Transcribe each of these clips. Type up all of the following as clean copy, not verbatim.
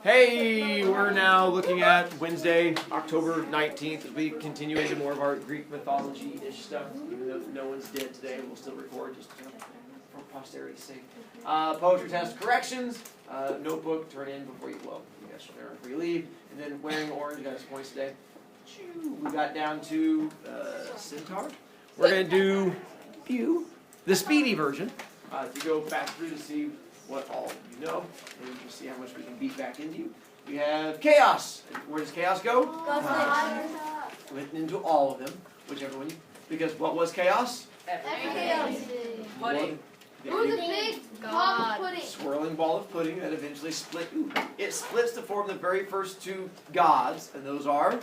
Hey, we're now looking at Wednesday, October 19th, as we continue into more of our Greek mythology-ish stuff. Even though no one's dead today, we'll still record just for posterity's sake. Poetry test corrections, notebook, turn in before you, well, you guys should learn before you leave. And then wearing orange, you got some points today. We got down to Centaur. We're going to do the speedy version. If you go back through to see what all you know, and you can see how much we can beat back into you. We have chaos. Where does chaos go? Went into all of them, whichever one you. Because what was chaos? Pudding. It was a big ball of pudding. Swirling ball of pudding that eventually split. It splits to form the very first two gods, and those are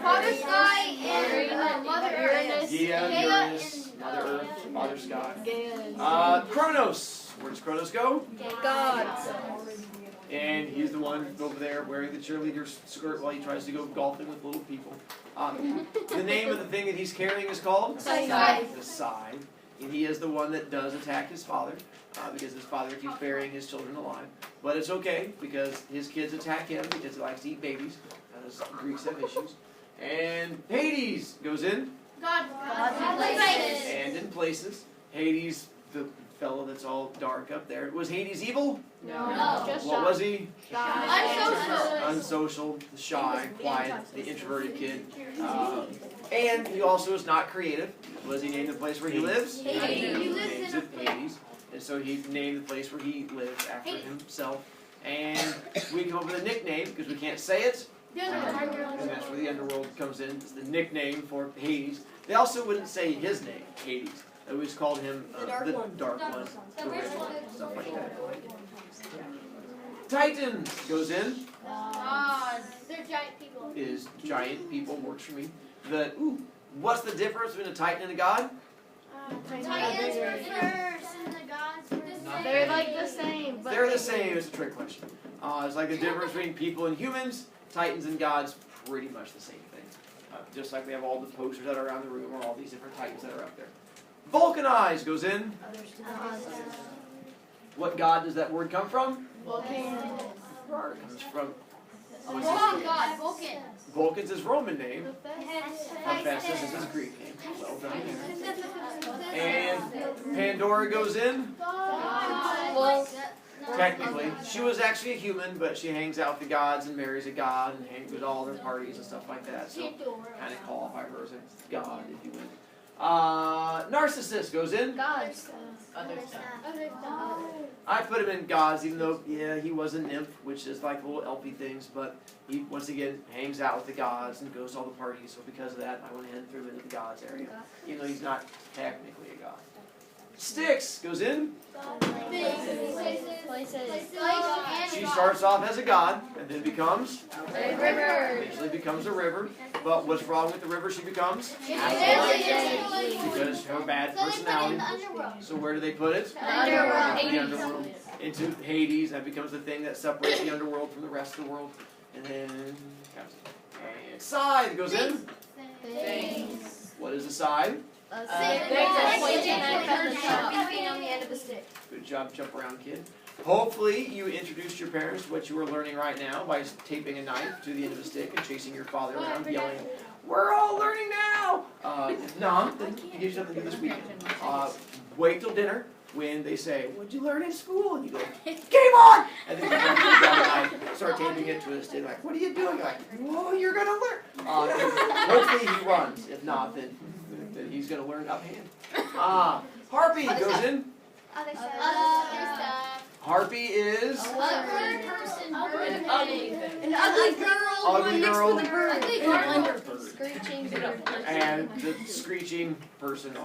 Father Sky and Mother Earth. Gaia, Uranus, Mother Earth, Father Sky. Kronos. Where does Kronos go? God. And he's the one over there wearing the cheerleader's skirt while he tries to go golfing with little people. The name of the thing that he's carrying is called? Scythe. The scythe. And he is the one that does attack his father, because his father keeps burying his children alive. But it's okay, because his kids attack him because he likes to eat babies, as Greeks have issues. And Hades goes in. God. And in places. Hades, the fellow that's all dark up there. Was Hades evil? No. Just What was he? Unsocial. Unsocial, shy, quiet, the introverted kid. And he also is not creative. Was he named the place where he lives? Hades. He names it Hades. And so he named the place where he lives after himself. And we come up with a nickname because we can't say it. And that's where the underworld comes in. It's the nickname for Hades. They also wouldn't say his name, Hades. They always called him the Dark One, the Red One, stuff like that. Titan goes in. They're giant people. Is giant people, works for me. What's the difference between a Titan and a god? Titans were first and the gods were the same. They're like the same. But They're the same. It's a trick question. It's like the difference between people and humans. Titans and gods, pretty much the same thing. Just like we have all the posters that are around the room or all these different Titans that are up there. Vulcanize goes in. What god does that word come from? Vulcan. Comes from God. Vulcan. Vulcan's his Roman name. Hephaestus is his Greek name. Well done there. And Pandora goes in. Well, Technically, she was actually a human, but she hangs out with the gods and marries a god and hangs with all their parties and stuff like that. So kind of qualify her as a god, if you will. Narcissus goes in. gods. other stuff. I put him in gods, even though, yeah, he was a nymph, which is like little elfy things, but he, once again, hangs out with the gods and goes to all the parties, so because of that, I went ahead and threw him into the gods area, even though he's not technically a god. Styx goes in. She starts off as a god, and then becomes? Eventually becomes a river. But what's wrong with the river she becomes? Because her bad personality. So where do they put it? The underworld. Into Hades. That becomes the thing that separates the underworld from the rest of the world. And then, and Scythe goes in. What is a scythe? Good job, jump around, kid. Hopefully you introduced your parents to what you were learning right now by taping a knife to the end of a stick and chasing your father around yelling, "We're all learning now!" No, then you get something to do this weekend. Wait till dinner when they say, "What'd you learn in school?" And you go, "Game on!" And then you grab the knife, start taping it twisted, like, "What are you doing?" You're like, "Whoa, you're gonna learn!" Hopefully he runs. If not, then he's gonna learn offhand. Harpy goes in. Harpy is An ugly girl. ugly girl Screeching. and the screeching person.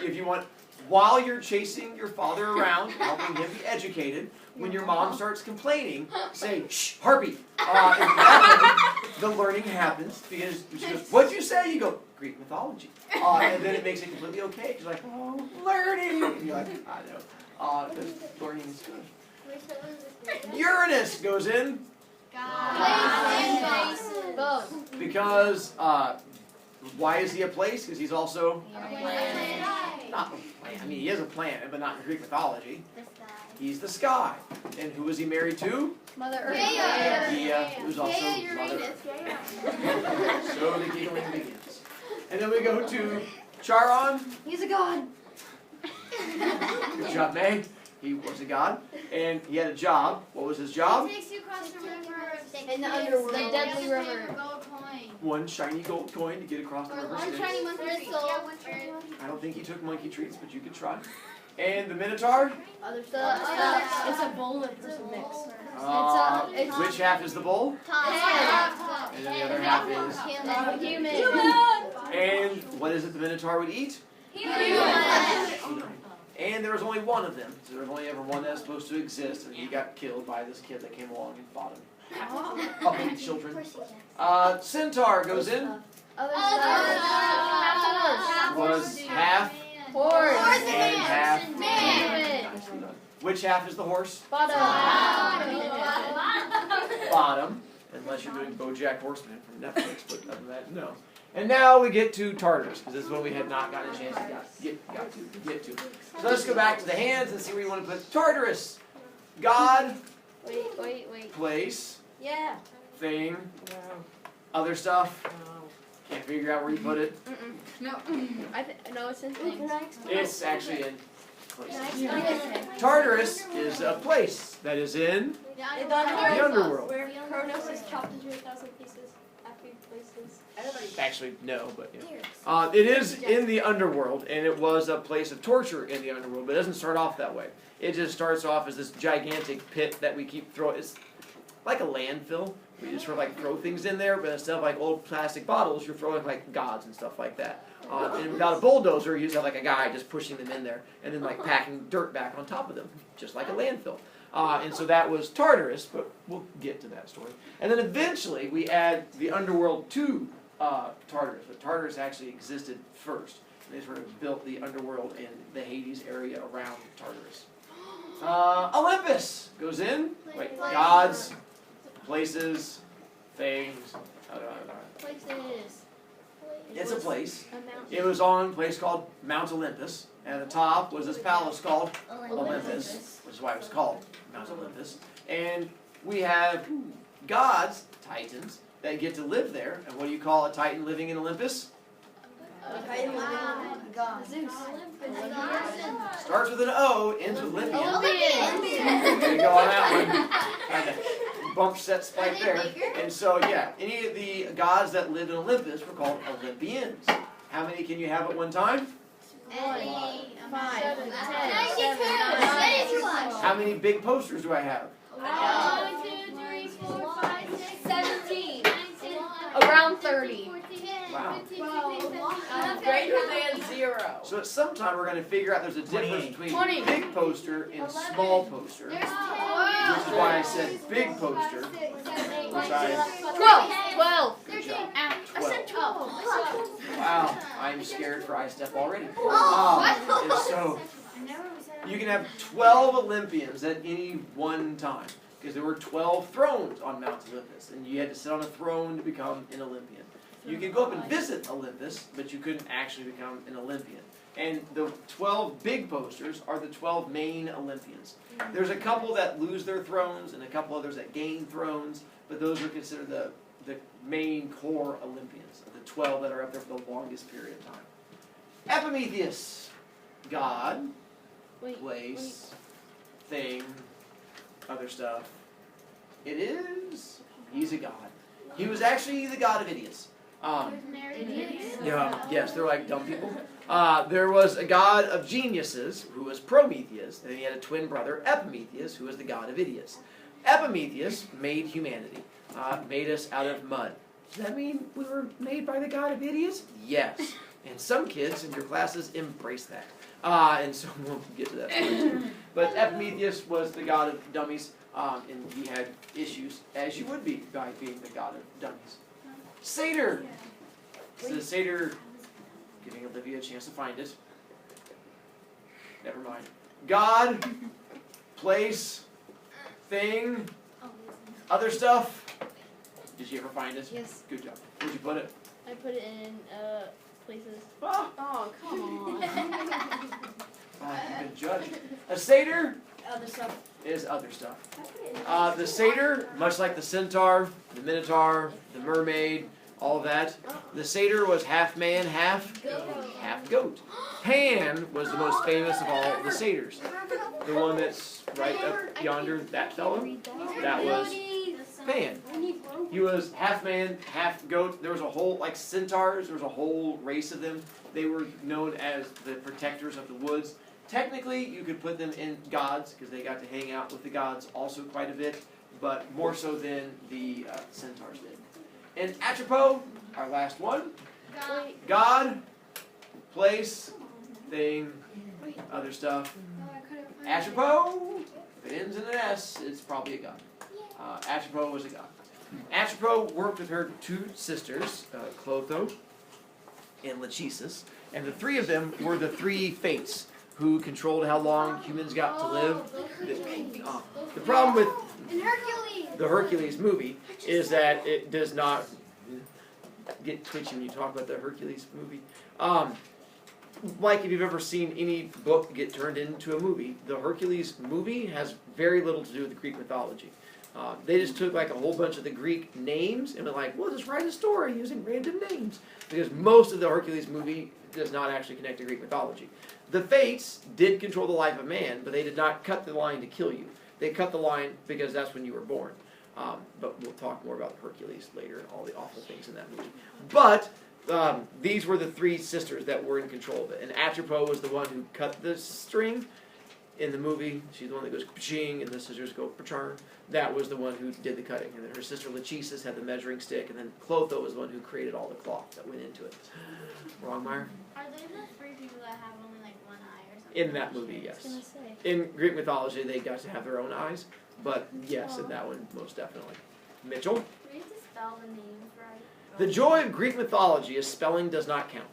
If you want, while you're chasing your father around, helping him be educated, when your mom starts complaining, say, "Shh, Harpy." And the learning happens because she goes, "What'd you say?" You go, "Greek mythology." And then it makes it completely okay. She's like, "Oh, learning." And you're like, "I know." Because learning is good. Uranus goes in because, why is he a place? Because he's also not a planet. I mean, he is a planet, but not in Greek mythology. He's the sky. And who was he married to? Mother Earth. Gaia, who's also Mother Earth. So the giggling begins. And then we go to Charon. He's a god. Good job, May. He was a god. And he had a job. What was his job? Takes you across the river. In the underworld. The deadly river. Gold coin. One shiny gold coin to get across the river. One Styx. shiny monkey treat. Yeah, one shiny. I don't think he took monkey treats, but you could try. And the Minotaur? Other stuff. It's a bull and it's a mix. It's which half is the bull? Top. And then the other half is. human. And what is it the Minotaur would eat? Human. And there was only one of them. So there was only ever one that was supposed to exist, and he got killed by this kid that came along and fought him. Puppy children. Centaur goes in. Other stuff. Was half Horse. and half. Man. Nicely done. Which half is the horse? Bottom. Bottom. Unless you're doing BoJack Horseman from Netflix, but other than that, no. And now we get to Tartarus, because this is one we had not gotten a chance to get to. So let's go back to the hands and see where you want to put Tartarus. God, Wait. place, Yeah. thing, other stuff. Can't figure out where you put it. No, it's in things. It's actually in places. Tartarus is a place that is in the underworld. Where Kronos is chopped into 1,000 pieces. Happy places. Actually, no, but yeah. It is in the underworld, and it was a place of torture in the underworld, but it doesn't start off that way. It just starts off as this gigantic pit that we keep throwing. It's like a landfill. We just sort of like throw things in there, but instead of like old plastic bottles, you're throwing like gods and stuff like that. And without a bulldozer, you just have like a guy just pushing them in there, and then like packing dirt back on top of them, just like a landfill. And so that was Tartarus, but we'll get to that story. And then eventually we add the underworld to Tartarus, but Tartarus actually existed first. And they sort of built the underworld and the Hades area around Tartarus. Olympus goes in. Wait, gods, places, things. Places. It's a place. A mountain. It was on a place called Mount Olympus. And at the top was this palace called Olympus, which is why it was called Mount Olympus. And we have gods, titans, that get to live there. And what do you call a titan living in Olympus? Zeus. Starts with an O, ends with Olympian. Olympian. There you go on that one. Kind of bump set spike there. And so, yeah, any of the gods that lived in Olympus were called Olympians. How many can you have at one time? 5, 7, 10, 92. How many big posters do I have? 1, 2, 3, 4, 5, 6, 17. 19, Around 30. Wow. Greater than 0. So at some time we're going to figure out there's a difference between 20. big poster and small poster. Which is why I said big poster. Which I 12. good job. I said 12. Wow, I'm scared for I step already. And so you can have 12 Olympians at any one time. Because there were 12 thrones on Mount Olympus, and you had to sit on a throne to become an Olympian. You could go up and visit Olympus, but you couldn't actually become an Olympian. And the 12 big posters are the 12 main Olympians. There's a couple that lose their thrones, and a couple others that gain thrones, but those are considered the main core Olympians, the 12 that are up there for the longest period of time. Epimetheus, god, place, thing, other stuff. He's a god. He was actually the god of idiots. Yes, they're like dumb people. There was a god of geniuses who was Prometheus, and he had a twin brother, Epimetheus, who was the god of idiots. Epimetheus made humanity, made us out of mud. Does that mean we were made by the god of idiots? Yes. And some kids in your classes embrace that. And so we'll get to that story too. But Epimetheus was the god of dummies, and he had issues, as you would be by being the god of dummies. Satyr. So the satyr, giving Olivia a chance to find it. Never mind. God, place, thing, other stuff. Did you ever find it? Yes. Good job. Where'd you put it? I put it in places. Ah, Oh, come on. good judge. A satyr Other stuff. is other stuff. The satyr, much like the centaur, the minotaur, the mermaid, all of that, the satyr was half man, half goat. Pan was the most famous of all the satyrs. The one that's right up yonder, that fellow, that was Pan. He was half man, half goat. There was a whole, like centaurs, there was a whole race of them. They were known as the protectors of the woods. Technically, you could put them in gods, because they got to hang out with the gods also quite a bit, but more so than the centaurs did. And Atropos, our last one, God, place, thing, other stuff. Atropos, if it ends in an S, it's probably a god. Atropos was a god. Atropos worked with her two sisters, Clotho and Lachesis, and the three of them were the three fates who controlled how long humans got to live. The problem with the Hercules movie is that it does not get twitchy when you talk about the Hercules movie. Like if you've ever seen any book get turned into a movie, the Hercules movie has very little to do with the Greek mythology. They just took like a whole bunch of the Greek names and were like, well, just write a story using random names. Because most of the Hercules movie does not actually connect to Greek mythology. The Fates did control the life of man, but they did not cut the line to kill you. They cut the line because that's when you were born. But we'll talk more about Hercules later and all the awful things in that movie. But these were the three sisters that were in control of it. And Atropos was the one who cut the string. In the movie, she's the one that goes paching, and the sisters go pachar. That was the one who did the cutting. And then her sister Lachesis had the measuring stick, and then Clotho was the one who created all the cloth that went into it. Wrong, Meyer? Are they the three people that have only like one eye or something? In that movie, yes. In Greek mythology, they got to have their own eyes, but yes, in that one, most definitely. Mitchell? Do we have to spell the names right? The joy of Greek mythology is spelling does not count.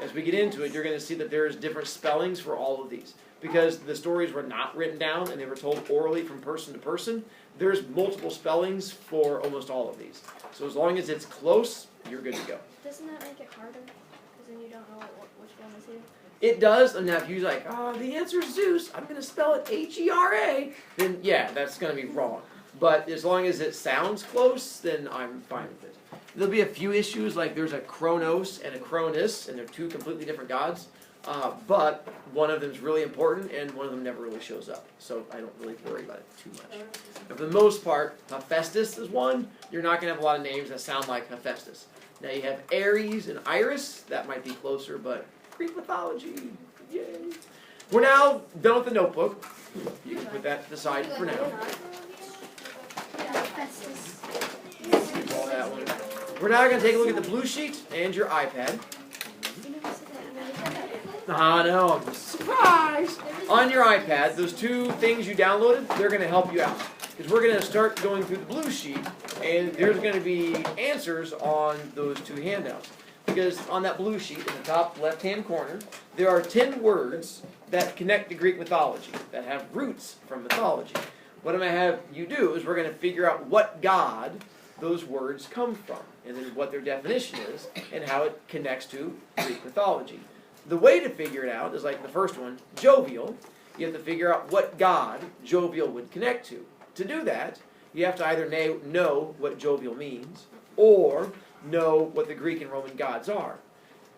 As we get into it, you're going to see that there's different spellings for all of these. Because the stories were not written down and they were told orally from person to person, there's multiple spellings for almost all of these. So as long as it's close, you're good to go. Doesn't that make it harder? Because then you don't know which one is who? It does, and now if you're like, oh, the answer is Zeus, I'm going to spell it H-E-R-A, then yeah, that's going to be wrong. But as long as it sounds close, then I'm fine with it. There'll be a few issues, like there's a Kronos and a Cronus, and they're two completely different gods. But one of them is really important, and one of them never really shows up. So I don't really worry about it too much. But for the most part, Hephaestus is one. You're not going to have a lot of names that sound like Hephaestus. Now you have Ares and Iris. That might be closer, but Greek mythology, yay. We're now done with the notebook. You can put that to the side for now. All that one. We're now going to take a look at the blue sheet and your iPad. No, surprise! On your iPad, those two things you downloaded, they're going to help you out. Because we're going to start going through the blue sheet, and there's going to be answers on those two handouts. Because on that blue sheet, in the top left-hand corner, there are 10 words that connect to Greek mythology, that have roots from mythology. What I'm going to have you do is we're going to figure out what god those words come from, and then what their definition is, and how it connects to Greek mythology. The way to figure it out is like the first one, jovial. You have to figure out what god jovial would connect to. To do that, you have to either know what jovial means, or know what the Greek and Roman gods are.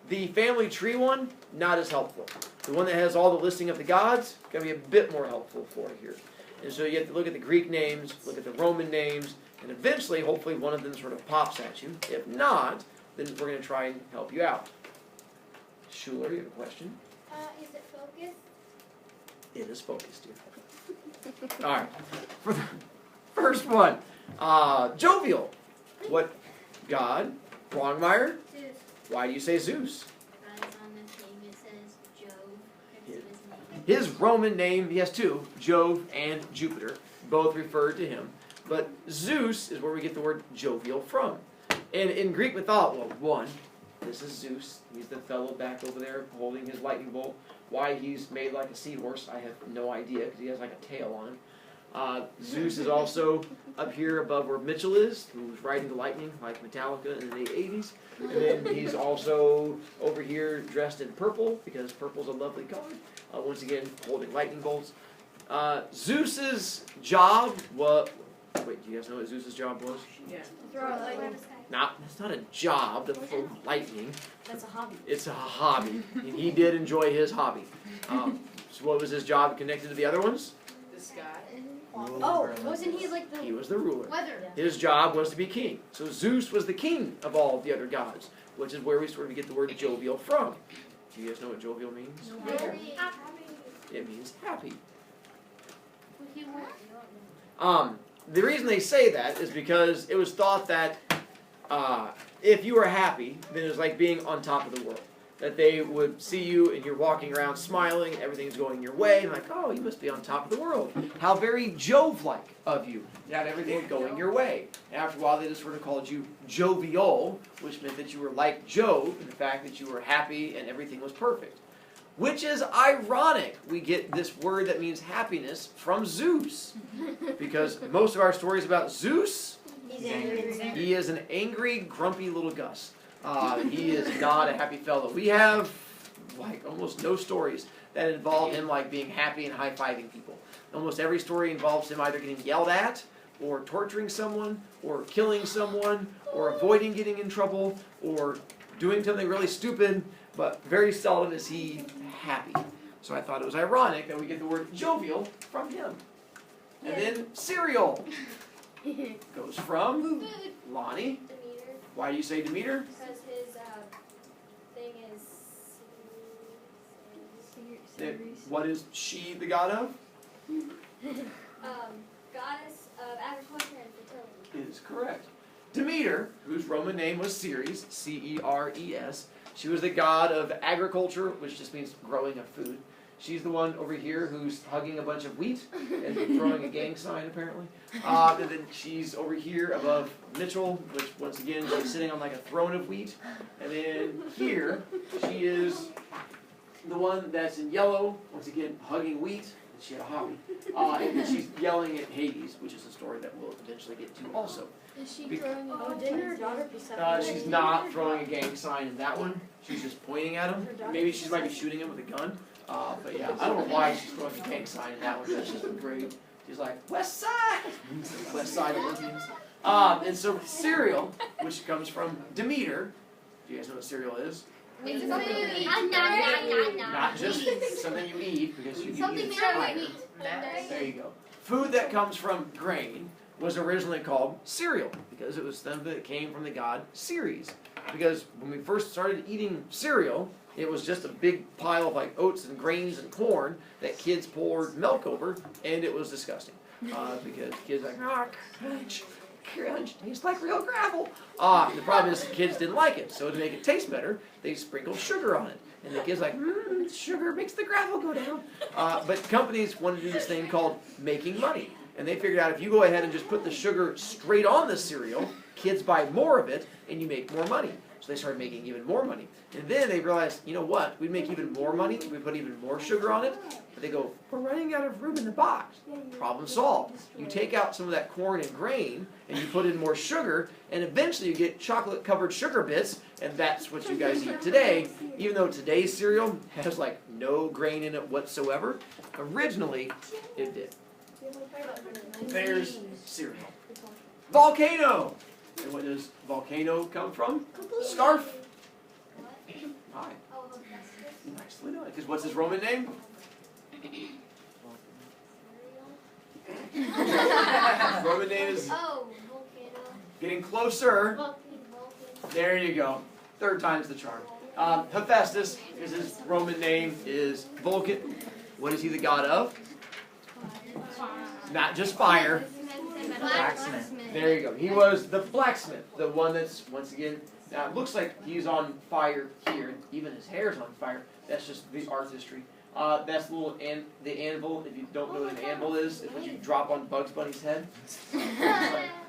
The family tree one, not as helpful. The one that has all the listing of the gods, going to be a bit more helpful for you here. And so you have to look at the Greek names, look at the Roman names, and eventually, hopefully, one of them sort of pops at you. If not, then we're going to try and help you out. Schuler, you have a question? Is it focused? It is focused, dear. All right. For the first one, jovial. What god? Longmire? Zeus. Why do you say Zeus? Because on the thing it says Jove. His name. His Roman name, he has two, Jove and Jupiter, both referred to him. But Zeus is where we get the word jovial from. And in Greek mythology, well, one, this is Zeus. He's the fellow back over there holding his lightning bolt. Why he's made like a seahorse, I have no idea, because he has like a tail on him. Zeus is also up here above where Mitchell is, who's riding the lightning like Metallica in the 80s. And then he's also over here dressed in purple, because purple's a lovely color. Once again, holding lightning bolts. Zeus's job was. Wait, do you guys know what Zeus's job was? Yeah. Throw it lightning. That's not a job to throw lightning. That's a hobby. It's a hobby. And he did enjoy his hobby. So what was his job connected to the other ones? This guy. Oh, wasn't he like the He was the ruler. Weather. His job was to be king. So Zeus was the king of all of the other gods, which is where we sort of get the word jovial from. Do you guys know what jovial means? Very happy. It means happy. The reason they say that is because it was thought that if you were happy, then it was like being on top of the world. That they would see you and you're walking around smiling, everything's going your way, and like, oh, you must be on top of the world. How very Jove-like of you. You had everything going your way. And after a while, they just sort of called you jovial, which meant that you were like Jove, in the fact that you were happy and everything was perfect. Which is ironic. We get this word that means happiness from Zeus. Because most of our stories about Zeus, he is an angry, grumpy little Gus. He is not a happy fellow. We have like almost no stories that involve him like being happy and high-fiving people. Almost every story involves him either getting yelled at, or torturing someone, or killing someone, or avoiding getting in trouble, or doing something really stupid, but very seldom is he happy. So I thought it was ironic that we get the word jovial from him. And then cereal goes from Lonnie. Demeter. Why do you say Demeter? Because his thing is. What is she the god of? Goddess of agriculture and fertility. Is correct. Demeter, whose Roman name was Ceres, C-E-R-E-S, she was the god of agriculture, which just means growing of food. She's the one over here who's hugging a bunch of wheat and throwing a gang sign, apparently. And then she's over here above Mitchell, which, once again, she's sitting on like a throne of wheat. And then here, she is the one that's in yellow, once again, hugging wheat. And she had a hobby. And then she's yelling at Hades, which is a story that we'll eventually get to also. Is she throwing didn't her daughter She's not throwing a gang sign in that one. She's just pointing at him. Maybe she might be shooting him with a gun. But yeah, I don't know why she's throwing a gang sign in that one. That's just great. She's like, West Side! West Side Olympians. And so cereal, which comes from Demeter. Do you guys know what cereal is? It's something you eat. Not just something you eat, because you can Something eat that iron. you eat. There you go. Food that comes from grain was originally called cereal, because it was something that came from the god Ceres. Because when we first started eating cereal, it was just a big pile of like oats and grains and corn that kids poured milk over, and it was disgusting. Because kids were like, crunch, tastes like real gravel. The problem is kids didn't like it, so to make it taste better, they sprinkled sugar on it. And the kids like, sugar makes the gravel go down. But companies wanted to do this thing called making money. And they figured out if you go ahead and just put the sugar straight on the cereal, kids buy more of it, and you make more money. So they started making even more money. And then they realized, you know what, we make even more money, we put even more sugar on it. But they go, we're running out of room in the box. Problem solved. You take out some of that corn and grain, and you put in more sugar, and eventually you get chocolate-covered sugar bits, and that's what you guys eat today. Even though today's cereal has like no grain in it whatsoever, originally it did. There's cereal. Volcano! And what does volcano come from? Scarf. Hi. Nicely done. Because what's his Roman name? Roman name is Oh, volcano. getting closer. Vulcan. There you go. Third time's the charm. Hephaestus is his Roman name is Vulcan. What is he the god of? Not just fire. Blacksmith. There you go. He was the blacksmith, the one that's, once again, now it looks like he's on fire here. Even his hair's on fire. That's just the artistry. That's the little the anvil. If you don't know what an anvil is, it's what you drop on Bugs Bunny's head.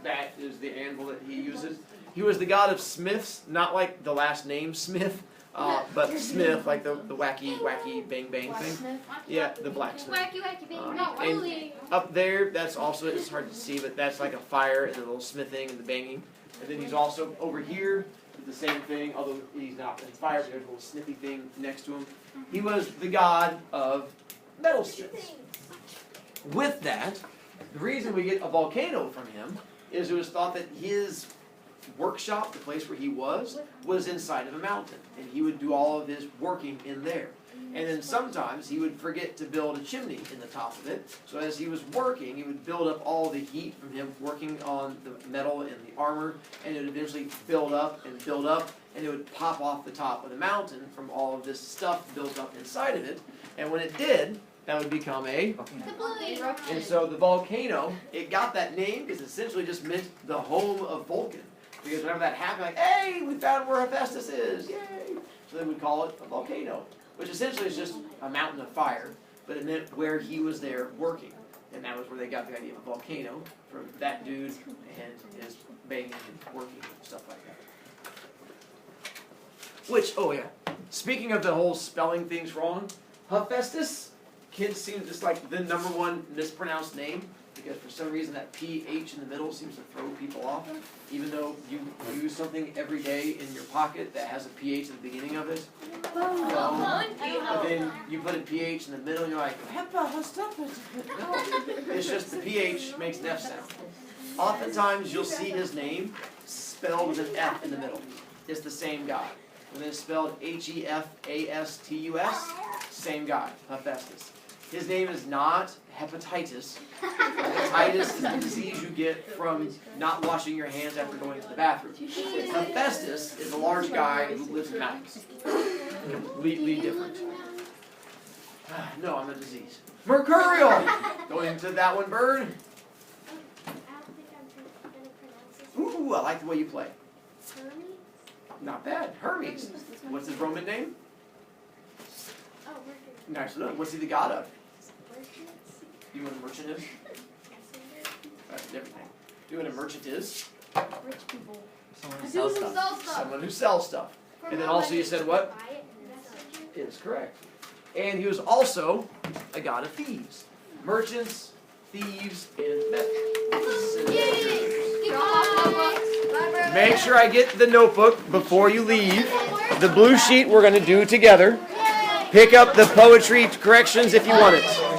That is the anvil that he uses. He was the god of smiths, not like the last name Smith, but Smith, like the wacky, bang bang thing. Yeah, the blacksmith. Wacky, baby. And up there, that's also, it's hard to see, but that's like a fire and the little smithing and the banging. And then he's also over here, with the same thing, although he's not in fire, but there's a little snippy thing next to him. He was the god of metalsmiths. with that, the reason we get a volcano from him is it was thought that his workshop, the place where he was inside of a mountain, and he would do all of his working in there. And then sometimes he would forget to build a chimney in the top of it, so as he was working, he would build up all the heat from him working on the metal and the armor, and it would eventually build up, and it would pop off the top of the mountain from all of this stuff built up inside of it, and when it did, that would become a... And so the volcano, it got that name because it essentially just meant the home of Vulcan. Because whenever that happened, like, hey, we found where Hephaestus is, yay! So they would call it a volcano, which essentially is just a mountain of fire, but it meant where he was there working. And that was where they got the idea of a volcano, from that dude and his banging and working and stuff like that. Which, oh yeah, speaking of the whole spelling things wrong, Hephaestus, kids seem just like the number one mispronounced name, because for some reason that PH in the middle seems to throw people off, even though you use something every day in your pocket that has a PH at the beginning of it. But then you put a PH in the middle and you're like, no, it's just the PH makes an F sound. Oftentimes you'll see his name spelled with an F in the middle. It's the same guy. When it's spelled Hepastus, same guy, Hephaestus. His name is not hepatitis. Hepatitis is the disease you get from not washing your hands after going to the bathroom. Hephaestus is a large guy who lives in mountains. Completely different. No, I'm a disease. Mercurial! Going to that one, Bird. Ooh, I like the way you play. Not bad. Hermes. What's his Roman name? Nice. What's he the god of? You know what a merchant is? That's a different thing. You know what a merchant is? Rich people. Someone who sells stuff. Someone who sells stuff. And then also you said what? Is correct. And he was also a god of thieves. Merchants, thieves, and make sure I get the notebook before you leave. The blue sheet we're going to do together. Pick up the poetry corrections if you want it.